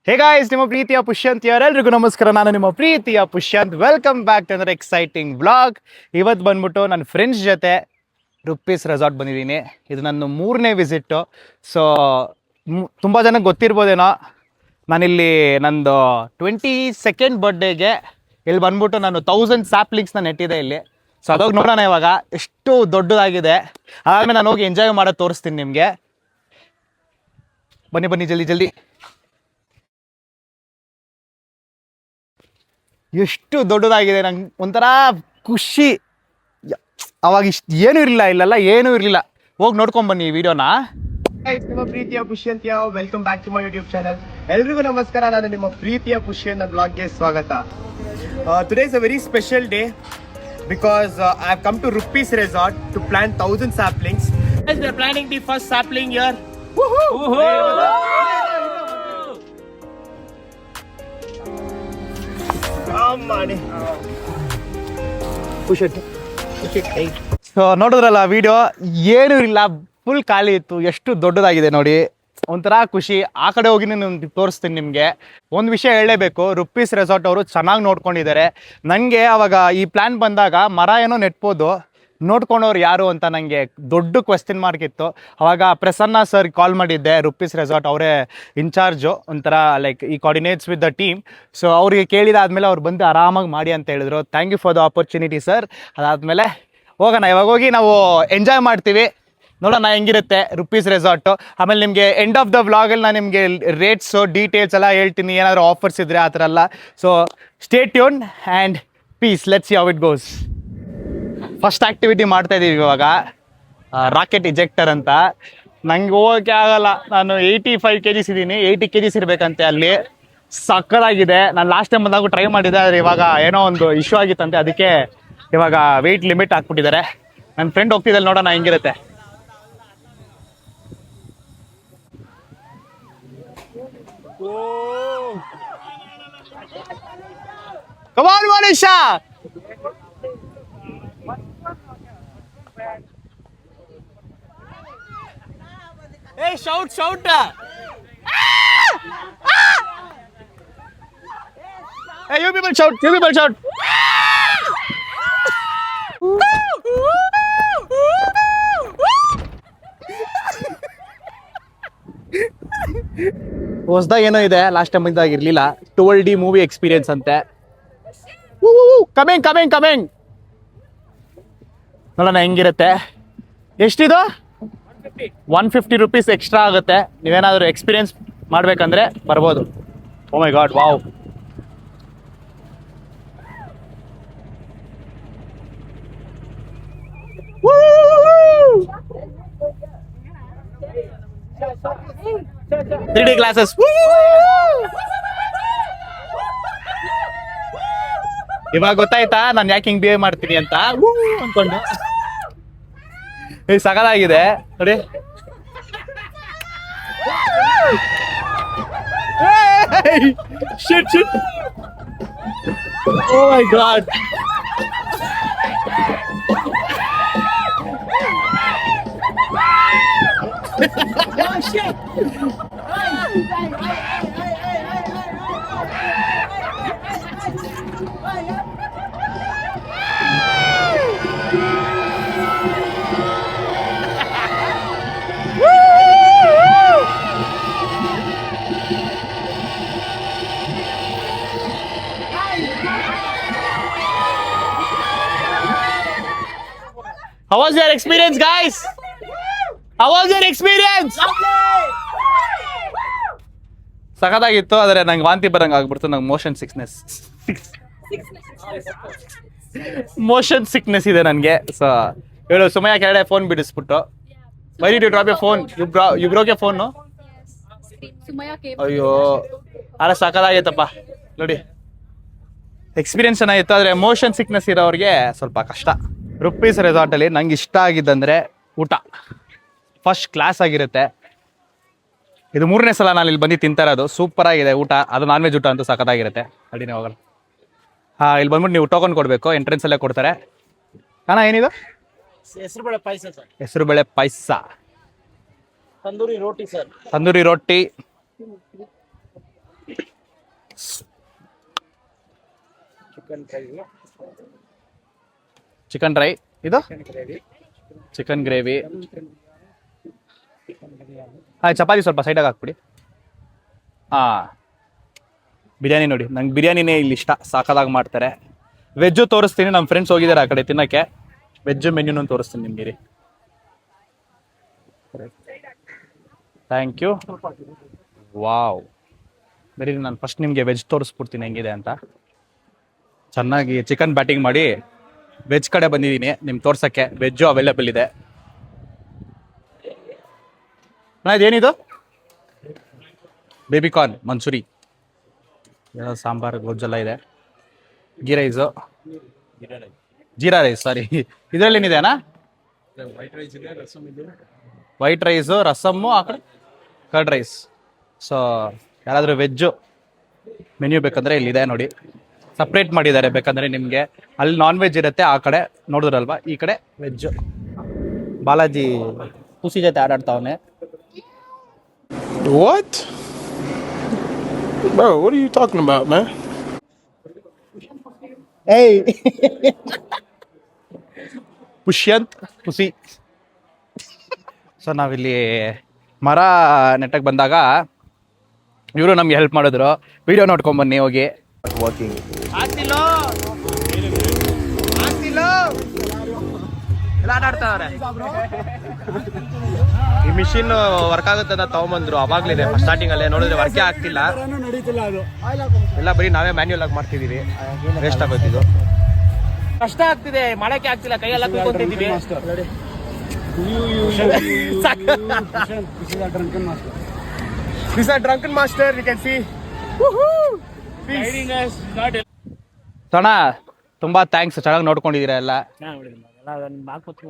Hey guys, ನಿಮ್ಮ ಪ್ರೀತಿಯ ಪುಷ್ಯಂತ್ ಎಲ್ಲರಿಗೂ ನಮಸ್ಕಾರ. ನಾನು ನಿಮ್ಮ ಪ್ರೀತಿಯ ಪುಷ್ಯಂತ್. ವೆಲ್ಕಮ್ ಬ್ಯಾಕ್ ಟು ಅಂದರ್ ಎಕ್ಸೈಟಿಂಗ್ ವ್ಲಾಗ್. ಇವತ್ತು ಬಂದ್ಬಿಟ್ಟು ನನ್ನ ಫ್ರೆಂಡ್ಸ್ ಜೊತೆ ರುಪ್ಪೀಸ್ ರೆಸಾರ್ಟ್ ಬಂದಿದ್ದೀನಿ. ಇದು ನನ್ನ 3ನೇ ವಿಸಿಟ್ಟು. ಸೊ ತುಂಬ ಜನಕ್ಕೆ ಗೊತ್ತಿರ್ಬೋದೇನೋ, ನಾನಿಲ್ಲಿ ನಂದು 22nd ಬರ್ಡೇಗೆ ಇಲ್ಲಿ ಬಂದ್ಬಿಟ್ಟು ನಾನು 1000 ಸ್ಯಾಪ್ಲಿಂಗ್ಸ್ನ ನೆಟ್ಟಿದೆ ಇಲ್ಲಿ. ಸೊ ಅದೋಗಿ ನೋಡೋಣ ಇವಾಗ ಎಷ್ಟು ದೊಡ್ಡದಾಗಿದೆ. ಆದಮೇಲೆ ನಾನು ಹೋಗಿ ಎಂಜಾಯ್ ಮಾಡೋದು ತೋರಿಸ್ತೀನಿ ನಿಮಗೆ. ಬನ್ನಿ ಬನ್ನಿ ಜಲ್ದಿ ಜಲ್ದಿ. ಎಷ್ಟು ದೊಡ್ಡದಾಗಿದೆ, ನಂಗೆ ಒಂಥರ ಖುಷಿ. ಅವಾಗ ಏನೂ ಇರಲಿಲ್ಲ, ಇಲ್ಲೆಲ್ಲ ಏನೂ ಇರಲಿಲ್ಲ. ಹೋಗಿ ನೋಡ್ಕೊಂಬನ್ನಿ ಈ ವಿಡಿಯೋನ. ನಿಮ್ಮ ಪ್ರೀತಿಯ Pushyanthya, welcome back to my YouTube channel. ಎಲ್ರಿಗೂ ನಮಸ್ಕಾರ. ನಾನು ನಿಮ್ಮ ಪ್ರೀತಿಯ ಪುಷ್ಯಂತ ಬ್ಲಾಗ್ಗೆ ಸ್ವಾಗತ. Today is a very special day because I have come to rupees resort to plant 1000 saplings. We are planting the first sapling here. So ನೋಡಿದ್ರಲ್ಲ ವಿಡಿಯೋ, ಏನೂ ಇಲ್ಲ, ಫುಲ್ ಖಾಲಿ ಇತ್ತು. ಎಷ್ಟು ದೊಡ್ಡದಾಗಿದೆ ನೋಡಿ, ಒಂಥರ ಖುಷಿ. ಆ ಕಡೆ ಹೋಗಿ ನಾನು ತೋರಿಸ್ತೀನಿ ನಿಮಗೆ. ಒಂದು ವಿಷಯ ಹೇಳಲೇಬೇಕು, ರುಪ್ಪೀಸ್ ರೆಸಾರ್ಟ್ ಅವರು ಚೆನ್ನಾಗಿ ನೋಡ್ಕೊಂಡಿದ್ದಾರೆ. ನನಗೆ ಅವಾಗ ಈ ಪ್ಲ್ಯಾನ್ ಬಂದಾಗ ಮರ ಏನೋ ನೆಟ್ಬೋದು, ನೋಡ್ಕೊಂಡವ್ರು ಯಾರು ಅಂತ ನನಗೆ ದೊಡ್ಡ ಕ್ವೆಶ್ಚನ್ ಮಾರ್ಕ್ ಇತ್ತು. ಅವಾಗ ಪ್ರಸನ್ನ ಸರ್ ಕಾಲ್ ಮಾಡಿದ್ದೆ, ರುಪ್ಪೀಸ್ ರೆಸಾರ್ಟ್ ಅವರೇ ಇನ್ಚಾರ್ಜು, ಒಂಥರ ಲೈಕ್ ಈ coordinates with the team. So ಅವ್ರಿಗೆ ಕೇಳಿದಾದ್ಮೇಲೆ ಅವ್ರು ಬಂದು ಆರಾಮಾಗಿ ಮಾಡಿ ಅಂತ ಹೇಳಿದ್ರು. Thank you for the opportunity sir. ಅದಾದಮೇಲೆ ಹೋಗೋಣ, ಇವಾಗ ಹೋಗಿ ನಾವು ಎಂಜಾಯ್ ಮಾಡ್ತೀವಿ. ನೋಡೋಣ ಹೆಂಗಿರುತ್ತೆ ರುಪ್ಪೀಸ್ ರೆಸಾರ್ಟು. ಆಮೇಲೆ ನಿಮಗೆ ಎಂಡ್ ಆಫ್ ದ ವ್ಲಾಗಲ್ಲಿ ನಾನು ನಿಮಗೆ ರೇಟ್ಸು ಡೀಟೇಲ್ಸ್ ಎಲ್ಲ ಹೇಳ್ತೀನಿ, ಏನಾದರೂ ಆಫರ್ಸ್ ಇದ್ದರೆ ಆ ಥರ ಎಲ್ಲ. So stay tune and peace. Let's see how it goes. First activity ಮಾಡ್ತಾ ಇದ್ದೀವಿ ಇವಾಗ, ರಾಕೆಟ್ ಇಜೆಕ್ಟರ್ ಅಂತ. ನಂಗೆ ಹೋಗೋಕ್ಕೆ ಆಗಲ್ಲ, ನಾನು 85 kgs ಇದ್ದೀನಿ. 80 kgs ಇರಬೇಕಂತೆ ಅಲ್ಲಿ. ಸಕ್ಕದಾಗಿದೆ. ನಾನು ಲಾಸ್ಟ್ ಟೈಮ್ ಬಂದಾಗ ಟ್ರೈ ಮಾಡಿದ್ದೆ, ಆದರೆ ಇವಾಗ ಏನೋ ಒಂದು ಇಶ್ಯೂ ಆಗಿತ್ತಂತೆ, ಅದಕ್ಕೆ ಇವಾಗ ವೆಯ್ಟ್ ಲಿಮಿಟ್ ಹಾಕ್ಬಿಟ್ಟಿದ್ದಾರೆ. ನನ್ನ ಫ್ರೆಂಡ್ ಹೋಗ್ತಿದ್ದಲ್ಲಿ, ನೋಡೋಣ ಹೆಂಗಿರುತ್ತೆ. Come on, Manisha! Hey, shout, shout! Hey, you people shout, you people shout! ಹೊಸದಾಗಿ ಏನೋ ಇದೆ, ಲಾಸ್ಟ್ ಟೈಮ್ ಇದ್ದಾಗ ಇರಲಿಲ್ಲ. 12D ಮೂವಿ ಎಕ್ಸ್ಪೀರಿಯನ್ಸ್ ಅಂತೆ. Coming coming coming. ನೋಡೋಣ ಹೆಂಗಿರುತ್ತೆ. ಎಷ್ಟಿದು? 150 rupees ಎಕ್ಸ್ಟ್ರಾ ಆಗುತ್ತೆ. ನೀವೇನಾದರೂ ಎಕ್ಸ್ಪೀರಿಯನ್ಸ್ ಮಾಡಬೇಕಂದ್ರೆ ಬರ್ಬೋದು. Oh my god, wow. Three day classes. ಇವಾಗ ಗೊತ್ತಾಯ್ತಾ ನಾನು ಯಾಕೆ ಹಿಂಗೆ ಬಿಹೇವ್ ಮಾಡ್ತೀನಿ ಅಂತ ಅನ್ಕೊಂಡು. ಸಗದಾಗಿದೆ ನೋಡಿ. Shit, shit. Oh my god. Oh shit. How was your experience, guys? How was your experience? ಸಖತ್ತಾಗಿತ್ತು, ಆದರೆ ನಂಗೆ ವಾಂತಿ ಬರಂಗೆ ಆಗ್ಬಿಡ್ತು. ನಂಗೆ ಮೋಷನ್ ಸಿಕ್ನೆಸ್ ಇದೆ ನನಗೆ. ಸೊ ಹೇಳು ಸುಮಯ ಕೆಳಗಡೆ ಫೋನ್ ಬಿಡಿಸ್ಬಿಟ್ಟು, why did you drop your phone? You broke your phone? ಅಯ್ಯೋ, ಅಲ್ಲ ಸಖತ್ತಾಗಿತ್ತಪ್ಪ ನೋಡಿ. ಎಕ್ಸ್ಪೀರಿಯನ್ಸ್ ಚೆನ್ನಾಗಿತ್ತು, ಆದರೆ ಮೋಷನ್ ಸಿಕ್ನೆಸ್ ಇರೋರಿಗೆ ಸ್ವಲ್ಪ ಕಷ್ಟ. ರುಪ್ಪೀಸ್ ರೆಸಾರ್ಟಲ್ಲಿ ನಂಗೆ ಇಷ್ಟ ಆಗಿದ್ದಂದರೆ ಊಟ ಫಸ್ಟ್ ಕ್ಲಾಸ್ ಆಗಿರುತ್ತೆ. ಇದು 3ನೇ ಸಲ ನಾನು ಇಲ್ಲಿ ಬಂದು ತಿಂತಾ ಇರೋದು. ಸೂಪರ್ ಆಗಿದೆ ಊಟ. ಅದು ನಾನ್ ವೆಜ್ ಊಟ ಅಂತೂ ಸಖತ್ತಾಗಿರುತ್ತೆ. ಅಡಿನೇ ಹೋಗಲ್ಲ. ಇಲ್ಲಿ ಬಂದ್ಬಿಟ್ಟು ನೀವು ಟೋಕನ್ ಕೊಡಬೇಕು, ಎಂಟ್ರೆನ್ಸಲ್ಲೇ ಕೊಡ್ತಾರೆ. ಅಣ್ಣ ಏನಿದು? ಹೆಸರುಬೇಳೆ ಪಾಯಸ ಸರ್. ಹೆಸರುಬೇಳೆ ಪಾಯಸ. ತಂದೂರಿ ರೋಟಿ ಸರ್. ತಂದೂರಿ ರೊಟ್ಟಿ. ಚಿಕನ್ ಡ್ರೈ, ಇದು ಚಿಕನ್ ಗ್ರೇವಿ. ಹಾಂ, ಚಪಾತಿ ಸ್ವಲ್ಪ ಸೈಡಾಗಿ ಹಾಕ್ಬಿಡಿ. ಹಾಂ, ಬಿರಿಯಾನಿ ನೋಡಿ, ನಂಗೆ ಬಿರಿಯಾನಿನೇ ಇಲ್ಲಿ ಇಷ್ಟ, ಸಾಕಾಗಿ ಮಾಡ್ತಾರೆ. ವೆಜ್ಜು ತೋರಿಸ್ತೀನಿ, ನಮ್ಮ ಫ್ರೆಂಡ್ಸ್ ಹೋಗಿದ್ದಾರೆ ಆ ಕಡೆ ತಿನ್ನೋಕ್ಕೆ. ವೆಜ್ ಮೆನ್ಯೂನು ತೋರಿಸ್ತೀನಿ ನಿಮಗೆ ರೀ. Thank you. ವಾವ್, ಬರೀ ನಾನು ಫಸ್ಟ್ ನಿಮಗೆ ವೆಜ್ ತೋರಿಸ್ಬಿಡ್ತೀನಿ ಹೆಂಗಿದೆ ಅಂತ. ಚೆನ್ನಾಗಿ ಚಿಕನ್ ಬ್ಯಾಟಿಂಗ್ ಮಾಡಿ ವೆಜ್ ಕಡೆ ಬಂದಿದ್ದೀನಿ ನಿಮ್ಗೆ ತೋರ್ಸೋಕ್ಕೆ. ವೆಜ್ಜು ಅವೈಲೇಬಲ್ ಇದೆ. ಇದೇನಿದು? ಬೇಬಿಕಾರ್ನ್ ಮಂಚೂರಿ, ಏನೋ ಸಾಂಬಾರು ಗೊಜ್ಜೆಲ್ಲ ಇದೆ. ಜೀರಾ ರೈಸ್ ಸಾರಿ. ಇದರಲ್ಲಿ ಏನಿದೆ ಅಣ್ಣ? ವೈಟ್ ರೈಸು, ರಸಮ್ಮು, ಆ ಕಡೆ ಕರ್ಡ್ ರೈಸ್. ಸೊ ಯಾರಾದರೂ ವೆಜ್ಜು ಮೆನ್ಯೂ ಬೇಕಂದರೆ ಇಲ್ಲಿದೆ ನೋಡಿ, ಸಪ್ರೇಟ್ ಮಾಡಿದ್ದಾರೆ. ಬೇಕಂದರೆ ನಿಮಗೆ ಅಲ್ಲಿ ನಾನ್ ವೆಜ್ ಇರುತ್ತೆ, ಆ ಕಡೆ ನೋಡಿದ್ರಲ್ವಾ, ಈ ಕಡೆ ವೆಜ್ಜು. ಬಾಲಾಜಿ ಖುಷಿ ಜೊತೆ ಆಡಾಡ್ತಾವನೆ. What? Bro, what are you talking about, man? ಏಯ್ ಪುಷ್ಯಂತ್ ಖುಷಿ. ಸೊ ನಾವಿಲ್ಲಿ ಮರ ನೆಟ್ಟಕ್ಕೆ ಬಂದಾಗ ಇವರು ನಮ್ಗೆ ಹೆಲ್ಪ್ ಮಾಡಿದ್ರು. ವಿಡಿಯೋ ನೋಡ್ಕೊಂಬನ್ನಿ ಹೋಗಿ. ವರ್ಕಿಂಗ್ ಈ ಮಿಷಿನ್ ವರ್ಕ್ ಆಗುತ್ತೆ ಅಂತ ತಗೊಂಬಂದ್ರು ಅವಾಗ್ಲೇನೆ. ಸ್ಟಾರ್ಟಿಂಗ್ ಅಲ್ಲೇ ನೋಡಿದ್ರೆ ವರ್ಕೇ ಆಗ್ತಿಲ್ಲ, ಎಲ್ಲ ಬರೀ ನಾವೇ ಮ್ಯಾನ್ಯುಯಲ್ ಆಗಿ ಮಾಡ್ತಿದೀವಿ. ವೇಸ್ಟ್ ಆಗೋತಿದ್ದು, ಕಷ್ಟ ಆಗ್ತಿದೆ, ಮಾಡಕ್ಕೆ ಆಗ್ತಿಲ್ಲ, ಕೈಯೆಲ್ಲ ಕೂತ್ಕೊಂತಿದೀವಿ. This is a drunken master, you can see. ಸೋಣ ತುಂಬಾ ಥ್ಯಾಂಕ್ಸ್, ಚೆನ್ನಾಗಿ ನೋಡ್ಕೊಂಡಿದ್ದೀರಾ ಎಲ್ಲ.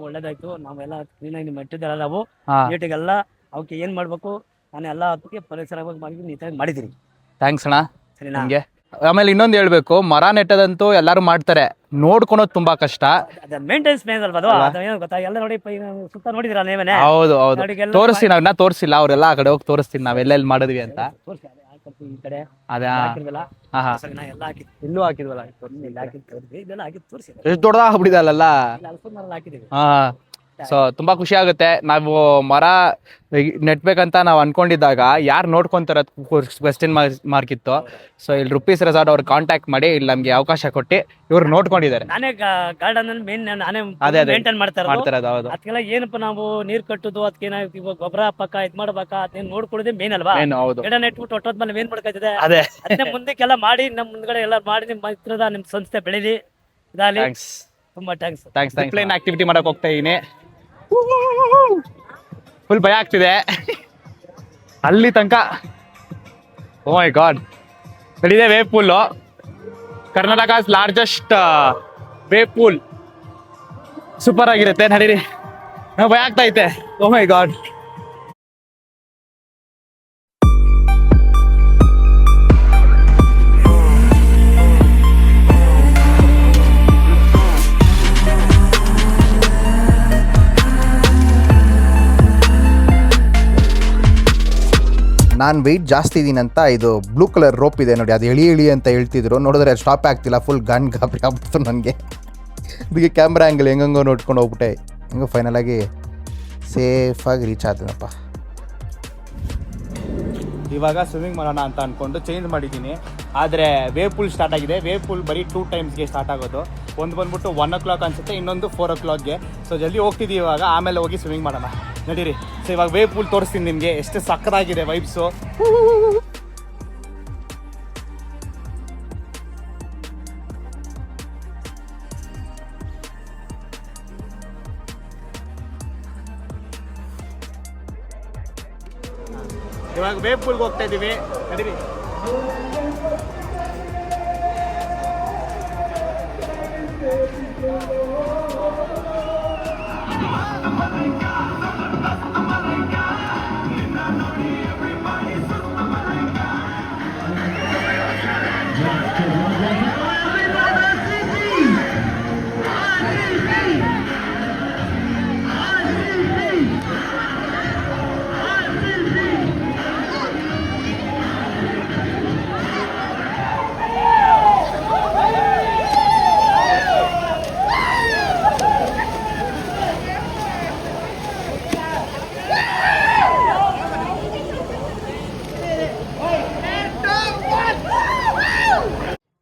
ಒಳ್ಳೇದಾಯ್ತು. ನಾವೆಲ್ಲ ಕ್ಲೀನಾಗಿ ಮಟ್ಟಿದ್ದೆಲ್ಲ ನಾವು ಹಾ, ನೀಟಿಗೆಲ್ಲ ಅವಕ್ಕೆ ಏನ್ ಮಾಡ್ಬೇಕು ನಾನು ಎಲ್ಲ ಅದಕ್ಕೆ ಪರಿಸರವಾಗಿ ಮಾಡಿ ನೀಟಾಗಿ ಮಾಡಿದ್ದೀನಿ. ಥ್ಯಾಂಕ್ಸ್ ಅಣ್ಣ ಸರಿನಾ? ನಿಮ್ಗೆ. ಆಮೇಲೆ ಇನ್ನೊಂದು ಹೇಳ್ಬೇಕು, ಮರ ನೆಟ್ಟದಂತೂ ಎಲ್ಲರೂ ಮಾಡ್ತಾರೆ, ನೋಡ್ಕೊಳೋದು ತುಂಬಾ ಕಷ್ಟ. ಅದ ಮೇಂಟೆನೆನ್ಸ್ ಮೇನ್ ಅಲ್ವಾ ಅದು? ಅದೇನು ಗೊತ್ತಾ, ಎಲ್ಲ ನೋಡಿ ಸುತ್ತ ನೋಡಿದಿರ ನೀವೇನೆ? ಹೌದು ಹೌದು, ನೋಡಿಗೆಲ್ಲ ತೋರಿಸ್ತೀನಿ. ನಾವಿನ್ನ ತೋರಿಸಿಲ್ಲ, ಅವರೆಲ್ಲ ಆ ಕಡೆ ಹೋಗಿ ತೋರಿಸ್ತೀನಿ ನಾವೆಲ್ಲೆಲ್ಲಿ ಮಾಡಿದ್ವಿ ಅಂತ. ತೋರ್ಸಿ, ಅದೇ ಹಾಕಿ ಈ ಕಡೆ ಅದೇ ಹಾಕಿದ್ವಲ್ಲ, ಹಾ ಹಾ, ಸರಿನಾ? ಎಲ್ಲ ಹಾಕಿ ಇಲ್ಲೂ ಹಾಕಿದ್ವಲ್ಲ, ಇಲ್ಲಿ ಹಾಕಿ ತೋರಿಸಿ, ಇದೆಲ್ಲ ಹಾಕಿ ತೋರಿಸಿ. ಎಷ್ಟು ದೊಡ್ಡದಾಗ್ಬಿಟ್ಟಿದೆ ಅಲ್ಲ. ಇಲ್ಲಿ ಅಲ್ಪಮರ ಹಾಕಿದೀವಿ. ಹಾ, ಸೊ ತುಂಬಾ ಖುಷಿ ಆಗುತ್ತೆ. ನಾವು ಮರ ನೆಟ್ಬೇಕಂತ ನಾವು ಅನ್ಕೊಂಡಿದ್ದಾಗ ಯಾರು ನೋಡ್ಕೊಂತಾರ ಕ್ವೆಶ್ಚನ್ ಮಾರ್ಕ್ ಇತ್ತು. ಸೊ ಇಲ್ಲಿ ರುಪೀಸ್ ರೆಸಾರ್ಟ್ ಅವ್ರು ಕಾಂಟ್ಯಾಕ್ಟ್ ಮಾಡಿ ಇಲ್ಲಿ ನಮ್ಗೆ ಅವಕಾಶ ಕೊಟ್ಟು ಇವ್ರು ನೋಡ್ಕೊಂಡಿದ್ದಾರೆ. ನಾನೇ ಗಾರ್ಡನ್ ಮೇನ್ ನಾನೇ ಅದೇ ಮೇಂಟೈನ್ ಮಾಡ್ತಾ ಇರೋದು. ಹೌದು, ಅದಕ್ಕೆಲ್ಲ ಏನಪ್ಪ ನಾವು ನೀರ್ ಕಟ್ಟುದು, ಅದಕ್ಕೆ ಇವಾಗ ಗೊಬ್ಬರ ಪಕ್ಕ ಇದ್ ಮಾಡ್ಬೇಕಾ, ಅದೇನ್ ನೋಡ್ಕೊಳ್ಳೋದೇ ಮೇನ್ ಅಲ್ವಾ? ಏನು, ಹೌದು, ಗಿಡ ನೆಟ್ಬಿಟ್ಟು ಒಟ್ಟೋದ್ಮೇಲೆ ಏನ್ ಮಾಡ್ಕಾಯ್ತದೆ? ಅದೇ. ಅದನ್ನ ಮುಂದಕ್ಕೆಲ್ಲ ಮಾಡಿ ನಮ್ ಮುಂದ್ಗಡೆ ಎಲ್ಲ ಮಾಡಿ ನಿಮ್ ಮಿತ್ರದ ನಿಮ್ ಸಂಸ್ಥೆ ಬೆಳೀಲಿ, ಇದಾಗಲಿ. ಥ್ಯಾಂಕ್ಸ್ ತುಂಬಾ ಥ್ಯಾಂಕ್ಸ್. ಥ್ಯಾಂಕ್ಸ್. ಪ್ಲೇನ್ ಆಕ್ಟಿವಿಟಿ ಮಾಡಕ್ ಹೋಗ್ತಾ ಇದೀನಿ. ಫುಲ್ ಭಯ ಆಗ್ತಿದೆ ಅಲ್ಲಿ ತನಕ. ಓ ಮೈ ಗಾಡ್, ಇಲ್ಲಿದೆ wave pool, Karnataka's largest wave pool. Super ಆಗಿರುತ್ತೆ, ನಡೀರಿ. ಭಯ ಆಗ್ತಾ ಐತೆ. ಓ ಮೈ ಗಾಡ್. ನಾನು ವೆಯ್ಟ್ ಜಾಸ್ತಿ ಇದ್ದೀನಿ ಅಂತ ಇದು ಬ್ಲೂ ಕಲರ್ ರೋಪ್ ಇದೆ ನೋಡಿ, ಅದು ಎಳಿ ಅಂತ ಹೇಳ್ತಿದ್ರು. ನೋಡಿದ್ರೆ ಸ್ಟಾಪ್ ಆಗ್ತಿಲ್ಲ, ಫುಲ್ ಗಾಬರಿ ಆಗ್ಬಿಡ್ತು ನನಗೆ. ಅದಕ್ಕೆ ಕ್ಯಾಮ್ರಾ ಆ್ಯಂಗಲ್ ಹೆಂಗಂಗೋ ನೋಡ್ಕೊಂಡು ಹೋಗ್ಬಿಟ್ಟೆ. ಹೆಂಗೋ ಫೈನಲಾಗಿ ಸೇಫಾಗಿ ರೀಚ್ ಆದನಪ್ಪ. ಇವಾಗ ಸ್ವಿಮ್ಮಿಂಗ್ ಮಾಡೋಣ ಅಂತ ಅನ್ಕೊಂಡು ಚೇಂಜ್ ಮಾಡಿದ್ದೀನಿ. ಆದರೆ ವೇವ್ ಪೂಲ್ ಸ್ಟಾರ್ಟ್ ಆಗಿದೆ. ವೇವ್ ಪೂಲ್ ಬರೀ 2 ಟೈಮ್ಸ್ಗೆ ಸ್ಟಾರ್ಟ್ ಆಗೋದು. ಒಂದು ಬಂದ್ಬಿಟ್ಟು 1 o'clock ಅನ್ಸುತ್ತೆ, ಇನ್ನೊಂದು 4 o'clockಗೆ. ಸೊ ಜಲ್ದಿ ಹೋಗ್ತಿದ್ದೀವಿ ಇವಾಗ, ಆಮೇಲೆ ಹೋಗಿ ಸ್ವಿಮ್ಮಿಂಗ್ ಮಾಡೋಣ, ನಡೀರಿ. ಸೊ ಇವಾಗ ವೇವ್ ಪೂಲ್ ತೋರಿಸ್ತೀನಿ ನಿಮಗೆ, ಎಷ್ಟು ಸಕ್ಕತ್ತಾಗಿದೆ ವೈಬ್ಸು. ಇವಾಗ ವೇವ್ ಪೂಲ್ಗೆ ಹೋಗ್ತಾ ಇದ್ದೀವಿ, ನಡೀರಿ.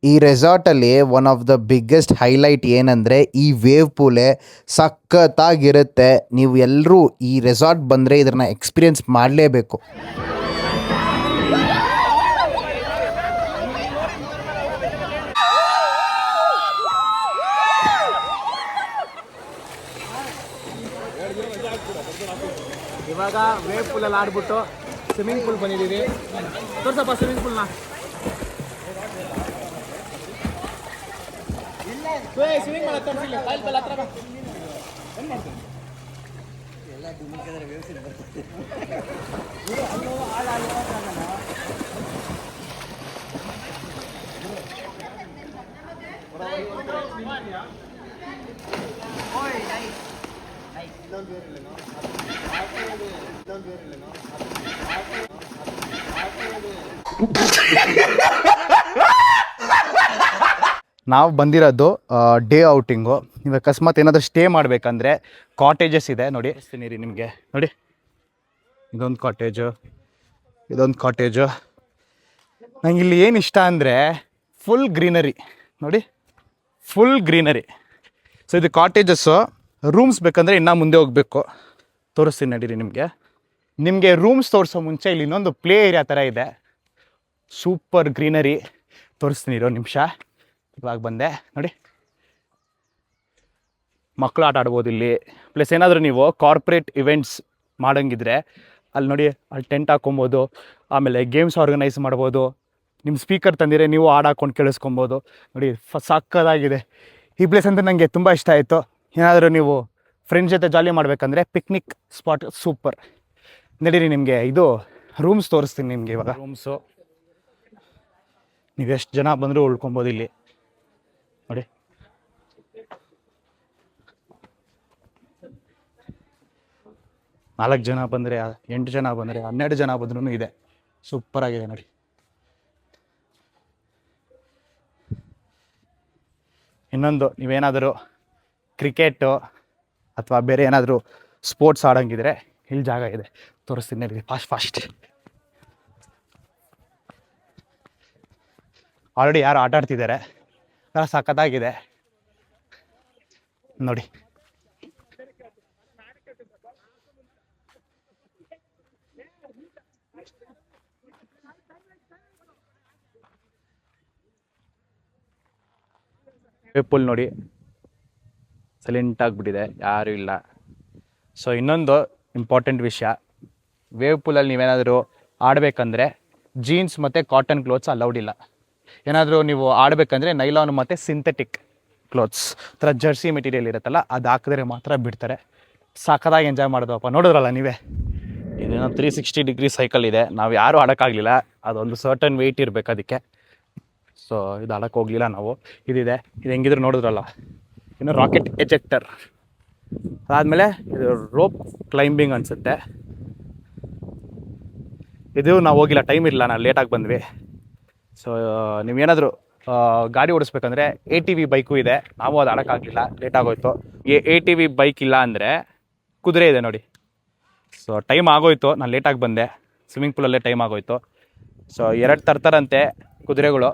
ಈ ರೆಸಾರ್ಟಲ್ಲಿ one of the biggest highlight ಏನಂದರೆ ಈ ವೇವ್ ಪೂಲೇ ಸಖತ್ತಾಗಿರುತ್ತೆ. ನೀವು ಎಲ್ಲರೂ ಈ ರೆಸಾರ್ಟ್ ಬಂದರೆ ಇದನ್ನು ಎಕ್ಸ್ಪೀರಿಯೆನ್ಸ್ ಮಾಡಲೇಬೇಕು. ಇವಾಗ ವೇವ್ ಪೂಲಲ್ಲಿ ಆಡ್ಬಿಟ್ಟು ಸ್ವಿಮ್ಮಿಂಗ್ ಪೂಲ್ ಬಂದಿದ್ದೀವಿ. ತೋರ್ಸಪ್ಪ ಸ್ವಿಮ್ಮಿಂಗ್ ಪೂಲ್ನ. ಸ್ವಿಮ್ಮಿಂಗ್ ಮಾಡೋ ತೋರಿಸಿಲ್ಲ ಕಾಲ್ ಕಾಲ್ ಹತ್ರ ಬಾ. ಏನು ಮಾಡ್ತೀನಿ ನಾವು ಬಂದಿರೋದು ಡೇ ಔಟಿಂಗು. ನೀವು ಅಕಸ್ಮಾತ್ ಏನಾದರೂ ಸ್ಟೇ ಮಾಡಬೇಕಂದ್ರೆ ಕಾಟೇಜಸ್ ಇದೆ ನೋಡಿ. ನೀರಿ ನಿಮಗೆ ನೋಡಿ, ಇದೊಂದು ಕಾಟೇಜು. ನಂಗೆ ಇಲ್ಲಿ ಏನು ಇಷ್ಟ ಅಂದರೆ ಫುಲ್ ಗ್ರೀನರಿ ನೋಡಿ, ಫುಲ್ ಗ್ರೀನರಿ. ಸೊ ಇದು ಕಾಟೇಜಸ್ಸು. ರೂಮ್ಸ್ ಬೇಕಂದರೆ ಇನ್ನೂ ಮುಂದೆ ಹೋಗಬೇಕು, ತೋರಿಸ್ತೀನಿ ನಡೀರಿ ನಿಮಗೆ ರೂಮ್ಸ್ ತೋರಿಸೋ ಮುಂಚೆ ಇಲ್ಲಿ ಇನ್ನೊಂದು ಪ್ಲೇ ಏರಿಯಾ ಥರ ಇದೆ, ಸೂಪರ್ ಗ್ರೀನರಿ. ತೋರಿಸ್ತೀನಿ ಇರೋ ನಿಮಿಷ. ಇವಾಗ ಬಂದೆ ನೋಡಿ, ಮಕ್ಕಳು ಆಟ ಆಡ್ಬೋದು ಇಲ್ಲಿ. ಪ್ಲಸ್ ಏನಾದರೂ ನೀವು ಕಾರ್ಪೊರೇಟ್ ಇವೆಂಟ್ಸ್ ಮಾಡೋಂಗಿದ್ರೆ ಅಲ್ಲಿ ನೋಡಿ, ಅಲ್ಲಿ ಟೆಂಟ್ ಹಾಕೊಬೋದು. ಆಮೇಲೆ ಗೇಮ್ಸ್ ಆರ್ಗನೈಸ್ ಮಾಡ್ಬೋದು. ನಿಮ್ಮ ಸ್ಪೀಕರ್ ತಂದಿರೆ ನೀವು ಹಾಡು ಹಾಕ್ಕೊಂಡು ಕೇಳಿಸ್ಕೊಬೋದು ನೋಡಿ. ಸಕ್ಕತ್ತಾಗಿದೆ ಈ ಪ್ಲೇಸ್ ಅಂತ ನನಗೆ ತುಂಬ ಇಷ್ಟ ಆಯಿತು. ಏನಾದರೂ ನೀವು ಫ್ರೆಂಡ್ಸ್ ಜೊತೆ ಜಾಲಿ ಮಾಡಬೇಕಂದ್ರೆ ಪಿಕ್ನಿಕ್ ಸ್ಪಾಟ್ ಸೂಪರ್. ನಡೀರಿ ನಿಮಗೆ ಇದು ರೂಮ್ಸ್ ತೋರಿಸ್ತೀನಿ ನಿಮಗೆ. ಇವಾಗ ರೂಮ್ಸು ನೀವು ಎಷ್ಟು ಜನ ಬಂದರೂ ಉಳ್ಕೊಬೋದು ಇಲ್ಲಿ ನೋಡಿ. ನಾಲ್ಕು ಜನ ಬಂದರೆ, 8 ಜನ ಬಂದರೆ, 12 ಜನ ಬಂದ್ರೂ ಇದೆ. ಸೂಪರಾಗಿದೆ ನೋಡಿ. ಇನ್ನೊಂದು ನೀವೇನಾದರೂ ಕ್ರಿಕೆಟು ಅಥವಾ ಬೇರೆ ಏನಾದರೂ ಸ್ಪೋರ್ಟ್ಸ್ ಆಡೋಂಗಿದ್ರೆ ಇಲ್ಲಿ ಜಾಗ ಇದೆ, ತೋರಿಸ್ತೀನಿ ನನಗೆ ಫಾಸ್ಟ್. ಆಲ್ರೆಡಿ ಯಾರು ಆಟ ಆಡ್ತಿದ್ದಾರೆ, ಸಖತ್ತಾಗಿದೆ ನೋಡಿ. ವೇವ್ ಪೂಲ್ ನೋಡಿ, ಸೈಲೆಂಟ್ ಆಗಿಬಿಟ್ಟಿದೆ, ಯಾರೂ ಇಲ್ಲ. ಸೊ ಇನ್ನೊಂದು ಇಂಪಾರ್ಟೆಂಟ್ ವಿಷಯ, ವೇವ್ ಪೂಲಲ್ಲಿ ನೀವೇನಾದರೂ ಆಡಬೇಕಂದ್ರೆ ಜೀನ್ಸ್ ಮತ್ತು ಕಾಟನ್ ಕ್ಲೋತ್ಸ್ ಅಲೌಡ್ ಇಲ್ಲ. ಏನಾದರೂ ನೀವು ಆಡಬೇಕಂದ್ರೆ ನೈಲಾನ್ ಮತ್ತು ಸಿಂಥೆಟಿಕ್ ಕ್ಲೋತ್ಸ್ ಥರ ಜರ್ಸಿ ಮೆಟೀರಿಯಲ್ ಇರುತ್ತಲ್ಲ, ಅದು ಹಾಕಿದ್ರೆ ಮಾತ್ರ ಬಿಡ್ತಾರೆ. ಸಾಕದಾಗಿ ಎಂಜಾಯ್ ಮಾಡೋದಪ್ಪ. ನೋಡಿದ್ರಲ್ಲ ನೀವೇ, ಇದೇನೋ 360 ಡಿಗ್ರಿ ಸೈಕಲ್ ಇದೆ. ನಾವು ಯಾರೂ ಆಡೋಕ್ಕಾಗಲಿಲ್ಲ, ಅದೊಂದು ಸರ್ಟನ್ ವೆಯ್ಟ್ ಇರಬೇಕು ಅದಕ್ಕೆ. ಸೊ ಇದು ಆಡೋಕ್ಕೆ ಹೋಗಲಿಲ್ಲ ನಾವು. ಇದು ಹೆಂಗಿದ್ರು ನೋಡಿದ್ರಲ್ಲ. ಇನ್ನು ರಾಕೆಟ್ ಎಜೆಕ್ಟರ್, ಅದಾದಮೇಲೆ ಇದು ರೋಪ್ ಕ್ಲೈಂಬಿಂಗ್ ಅನಿಸುತ್ತೆ. ಇದು ನಾವು ಹೋಗಿಲ್ಲ, ಟೈಮ್ ಇರಲಿಲ್ಲ, ನಾವು ಲೇಟಾಗಿ ಬಂದ್ವಿ. ಸೊ ನೀವೇನಾದರೂ ಗಾಡಿ ಓಡಿಸ್ಬೇಕಂದ್ರೆ ATV ಬೈಕು ಇದೆ. ನಾವು ಅದು ಆಡೋಕ್ಕಾಗಲಿಲ್ಲ, ಲೇಟಾಗೋಯ್ತು. ATV ಬೈಕ್ ಇಲ್ಲ ಅಂದರೆ ಕುದುರೆ ಇದೆ ನೋಡಿ. ಸೊ ಟೈಮ್ ಆಗೋಯ್ತು, ನಾನು ಲೇಟಾಗಿ ಬಂದೆ, ಸ್ವಿಮ್ಮಿಂಗ್ ಪೂಲಲ್ಲೇ ಟೈಮ್ ಆಗೋಯ್ತು. ಸೊ 2 ತರ್ತಾರಂತೆ ಕುದುರೆಗಳು.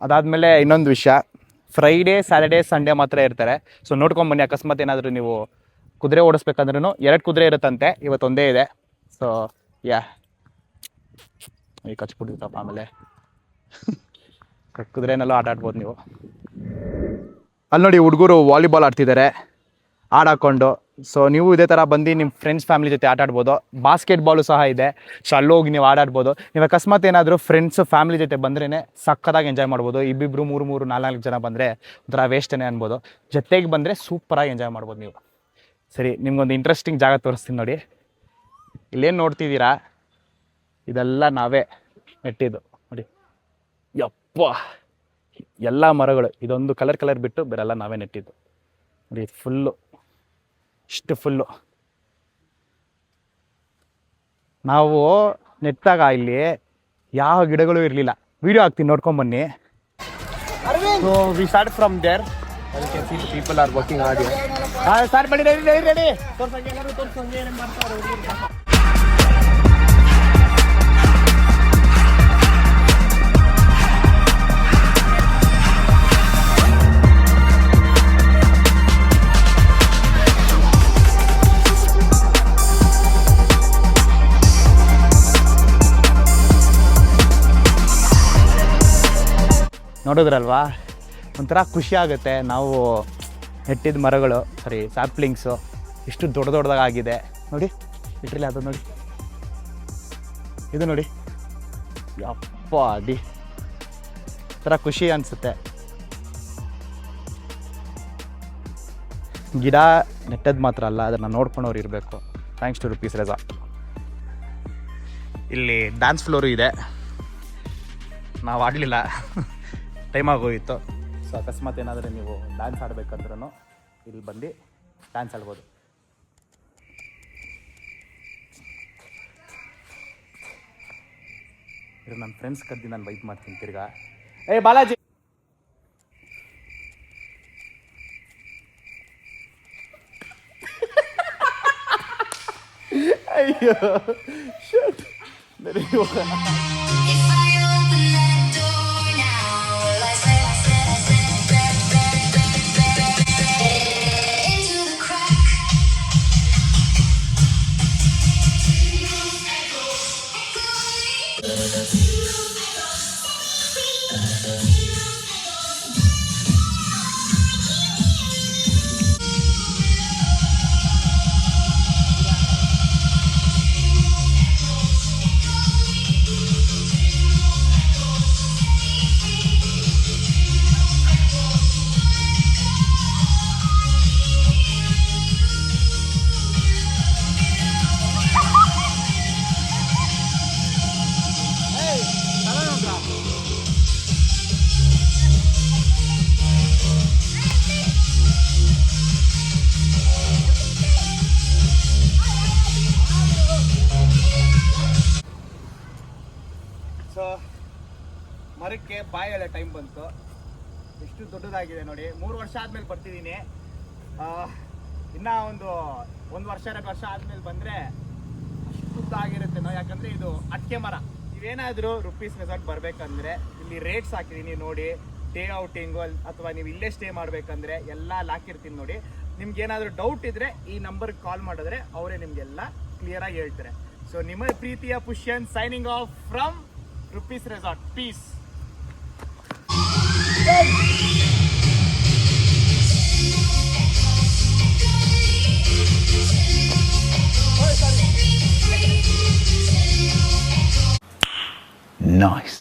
ಅದಾದಮೇಲೆ ಇನ್ನೊಂದು ವಿಷಯ, ಫ್ರೈಡೇ, ಸ್ಯಾಟರ್ಡೇ, ಸಂಡೇ ಮಾತ್ರ ಇರ್ತಾರೆ. ಸೊ ನೋಡ್ಕೊಂಬನ್ನಿ, ಅಕಸ್ಮಾತ್ ಏನಾದರೂ ನೀವು ಕುದುರೆ ಓಡಿಸ್ಬೇಕಂದ್ರೂ 2 ಕುದುರೆ ಇರುತ್ತಂತೆ, ಇವತ್ತೊಂದೇ ಇದೆ. ಸೊ ಈಗ ಕಚ್ಬಿಟ್ಟಿತ್ತಪ್ಪ. ಆಮೇಲೆ ಕುದುರೆನೆಲ್ಲ ಆಟ ಆಡ್ಬೋದು ನೀವು. ಅಲ್ಲಿ ನೋಡಿ ಹುಡುಗರು ವಾಲಿಬಾಲ್ ಆಡ್ತಿದ್ದಾರೆ ಆಡಾಕೊಂಡು. ಸೊ ನೀವು ಇದೇ ಥರ ಬಂದು ನಿಮ್ಮ ಫ್ರೆಂಡ್ಸ್ ಫ್ಯಾಮಿಲಿ ಜೊತೆ ಆಟ ಆಡ್ಬೋದು. ಬಾಸ್ಕೆಟ್ಬಾಲು ಸಹ ಇದೆ. ಸೊ ಅಲ್ಲೋಗಿ ನೀವು ಆಡಾಡ್ಬೋದು. ನೀವು ಅಕಸ್ಮಾತ್ ಏನಾದರೂ ಫ್ರೆಂಡ್ಸು ಫ್ಯಾಮಿಲಿ ಜೊತೆ ಬಂದ್ರೇ ಸಕ್ಕತ್ತಾಗಿ ಎಂಜಾಯ್ ಮಾಡ್ಬೋದು. ಇಬ್ಬಿಬ್ರು 3 4 ಜನ ಬಂದರೆ ಒಂಥರ ವೇಸ್ಟೇ ಅನ್ಬೋದು. ಜೊತೆಗೆ ಬಂದರೆ ಸೂಪರಾಗಿ ಎಂಜಾಯ್ ಮಾಡ್ಬೋದು ನೀವು. ಸರಿ, ನಿಮ್ಗೊಂದು ಇಂಟ್ರೆಸ್ಟಿಂಗ್ ಜಾಗ ತೋರಿಸ್ತೀನಿ ನೋಡಿ. ಇಲ್ಲೇನು ನೋಡ್ತಿದ್ದೀರಾ, ಇದೆಲ್ಲ ನಾವೇ ನೆಟ್ಟಿದ್ದು ನೋಡಿ. ಯಪ್ಪ, ಎಲ್ಲ ಮರಗಳು, ಇದೊಂದು ಕಲರ್ ಬಿಟ್ಟು ಬೇರೆಲ್ಲ ನಾವೇ ನೆಟ್ಟಿದ್ದು ನೋಡಿ. ಫುಲ್ಲು ಇಷ್ಟು ಫುಲ್ಲು ನಾವು ನೆಟ್ಟಾಗ ಇಲ್ಲಿ ಯಾವ ಗಿಡಗಳು ಇರಲಿಲ್ಲ. ವಿಡಿಯೋ ಹಾಕ್ತೀನಿ, ನೋಡ್ಕೊಂಬನ್ನಿ. So we start from there. As you can see, the people are working hard here. Start ಮಾಡಿ, ready. ತೋರ್ಸಂಗೆ ಎಲ್ಲರೂ ತೋರ್ಸಂಗೆ ಏನೇನು ಮಾಡ್ತಾರೆ. ನೋಡಿದ್ರಲ್ವಾ, ಒಂಥರ ಖುಷಿ ಆಗುತ್ತೆ. ನಾವು ನೆಟ್ಟಿದ್ದ ಮರಗಳು ಸ್ಯಾಪ್ಲಿಂಗ್ಸು ಇಷ್ಟು ದೊಡ್ಡದಾಗಿದೆ ನೋಡಿ. ಇಟ್ರಿಲ್ಲ ಅದು ನೋಡಿ, ಇದು ನೋಡಿ, ಯಪ್ಪ ಅಡಿ ಒಂಥರ ಖುಷಿ ಅನಿಸುತ್ತೆ. ಗಿಡ ನೆಟ್ಟದ್ದು ಮಾತ್ರ ಅಲ್ಲ, ಅದನ್ನು ನೋಡ್ಕೊಂಡವ್ರು ಇರಬೇಕು. Thanks to rupees resort. ಇಲ್ಲಿ ಡ್ಯಾನ್ಸ್ ಫ್ಲೋರು ಇದೆ, ನಾವು ಆಡಲಿಲ್ಲ, ಟೈಮ್ ಆಗೋಗಿತ್ತು. ಸೊ ಅಕಸ್ಮಾತ್ ಏನಾದರೂ ನೀವು ಡ್ಯಾನ್ಸ್ ಆಡಬೇಕಂದ್ರೂ ಇಲ್ಲಿ ಬಂದು ಡ್ಯಾನ್ಸ್ ಆಡ್ಬೋದು. ಇದು ನನ್ನ ಫ್ರೆಂಡ್ಸ್ ಕದ್ದು ನಾನು ವೈಟ್ ಮಾಡ್ತೀನಿ ತಿರ್ಗಾ. ಏ ಬಾಲಾಜಿ, ಅಯ್ಯೋ ಶಟ್. ಸೊ ಮರಕ್ಕೆ ಬಾಯಿ ಎಳೆ ಟೈಮ್ ಬಂತು. ಎಷ್ಟು ದೊಡ್ಡದಾಗಿದೆ ನೋಡಿ. 3 ವರ್ಷ ಆದ್ಮೇಲೆ ಬರ್ತಿದ್ದೀನಿ. ಇನ್ನ ಒಂದು ವರ್ಷ 2 ವರ್ಷ ಆದ್ಮೇಲೆ ಬಂದ್ರೆ ಅಷ್ಟು ಉದ್ದ ಆಗಿರುತ್ತೆ. ಯಾಕಂದ್ರೆ ಇದು ಅಡಿಕೆ ಮರ. ನೀವೇನಾದರೂ ರುಪೀಸ್ ರೆಸಾರ್ಟ್ ಬರ್ಬೇಕಂದ್ರೆ ಇಲ್ಲಿ ರೇಟ್ಸ್ ಹಾಕಿದೀನಿ ನೋಡಿ. ಡೇ ಔಟಿಂಗು ಅಥವಾ ನೀವು ಇಲ್ಲೇ ಸ್ಟೇ ಮಾಡ್ಬೇಕಂದ್ರೆ ಎಲ್ಲ ಹಾಕಿರ್ತೀನಿ ನೋಡಿ. ನಿಮ್ಗೆ ಏನಾದರೂ ಡೌಟ್ ಇದ್ರೆ ಈ ನಂಬರ್ಗೆ ಕಾಲ್ ಮಾಡಿದ್ರೆ ಅವರೇ ನಿಮ್ಗೆಲ್ಲ ಕ್ಲಿಯರ್ ಆಗಿ ಹೇಳ್ತಾರೆ. ಸೊ ನಿಮ್ಮ ಪ್ರೀತಿಯ Pushyan signing off from rupees resort. Peace. Nice.